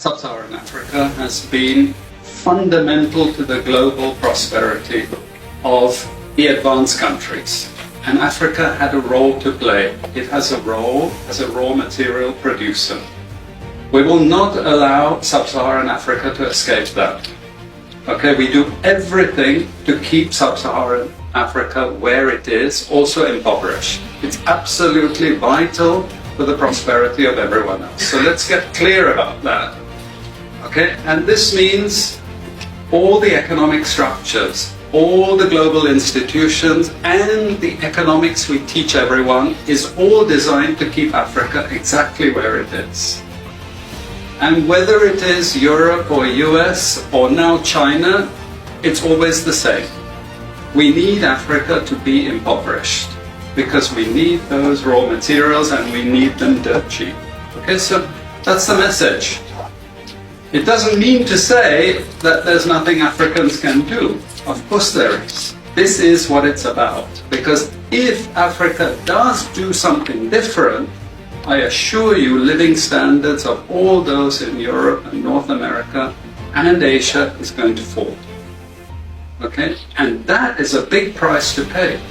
Sub-Saharan Africa has been fundamental to the global prosperity of the advanced countries. And Africa had a role to play. It has a role as a raw material producer. We will not allow Sub-Saharan Africa to escape that. Okay, we do everything to keep Sub-Saharan Africa where it is, also impoverished. It's absolutely vital for the prosperity of everyone else. So let's get clear about that. Okay, and this means all the economic structures, all the global institutions, and the economics we teach everyone is all designed to keep Africa exactly where it is. And whether it is Europe or US or now China, it's always the same. We need Africa to be impoverished because we need those raw materials and we need them dirt cheap. Okay, so that's the message. It doesn't mean to say that there's nothing Africans can do. Of course there is. This is what it's about. Because if Africa does do something different, I assure you living standards of all those in Europe and North America and Asia is going to fall. Okay? And that is a big price to pay.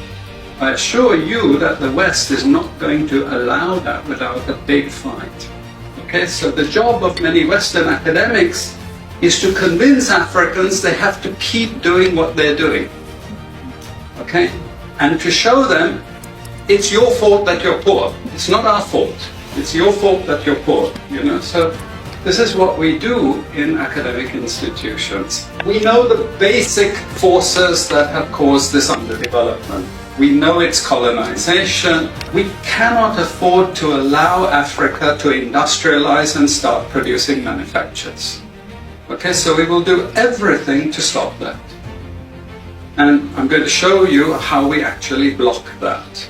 I assure you that the West is not going to allow that without a big fight. Okay, so the job of many Western academics is to convince Africans they have to keep doing what they're doing. Okay, and to show them it's your fault that you're poor. It's not our fault. It's your fault that you're poor. You know, so this is what we do in academic institutions. We know the basic forces that have caused this underdevelopment. We know it's colonization. We cannot afford to allow Africa to industrialize and start producing manufactures. Okay, so we will do everything to stop that. And I'm going to show you how we actually block that.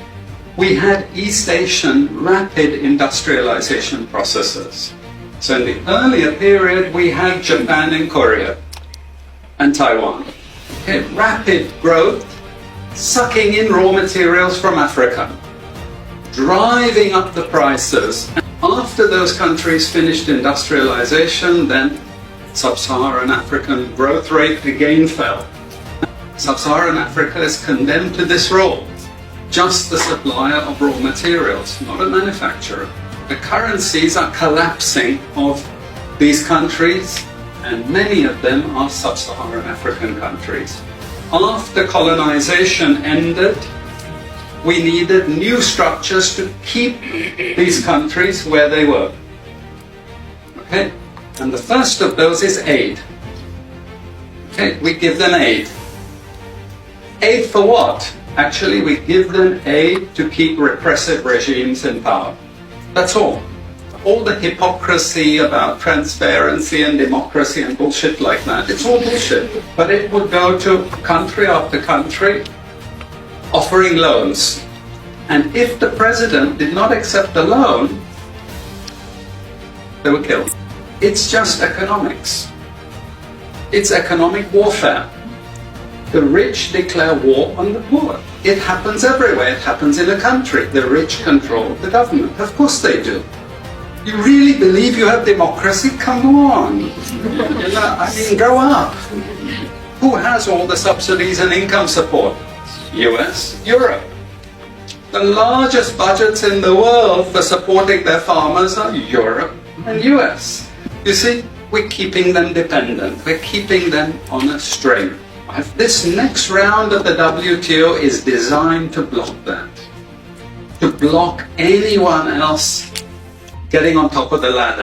We had East Asian rapid industrialization processes. So in the earlier period, we had Japan and Korea and Taiwan. Okay, rapid growth, sucking in raw materials from Africa, driving up the prices. And after those countries finished industrialization, then Sub-Saharan African growth rate again fell. Sub-Saharan Africa is condemned to this role, just the supplier of raw materials, not a manufacturer. The currencies are collapsing of these countries, and many of them are Sub-Saharan African countries. After colonization ended, we needed new structures to keep these countries where they were. Okay? And the first of those is aid. Okay? We give them aid. Aid for what? Actually, we give them aid to keep repressive regimes in power. That's all. All the hypocrisy about transparency and democracy and bullshit like that, it's all bullshit. But it would go to country after country offering loans. And if the president did not accept the loan, they were killed. It's just economics. It's economic warfare. The rich declare war on the poor. It happens everywhere. It happens in a country. The rich control the government. Of course they do. You really believe you have democracy? Come on. I mean, grow up. Who has all the subsidies and income support? US, Europe. The largest budgets in the world for supporting their farmers are Europe and US. You see, we're keeping them dependent. We're keeping them on a string. This next round of the WTO is designed to block that. To block anyone else getting on top of the ladder.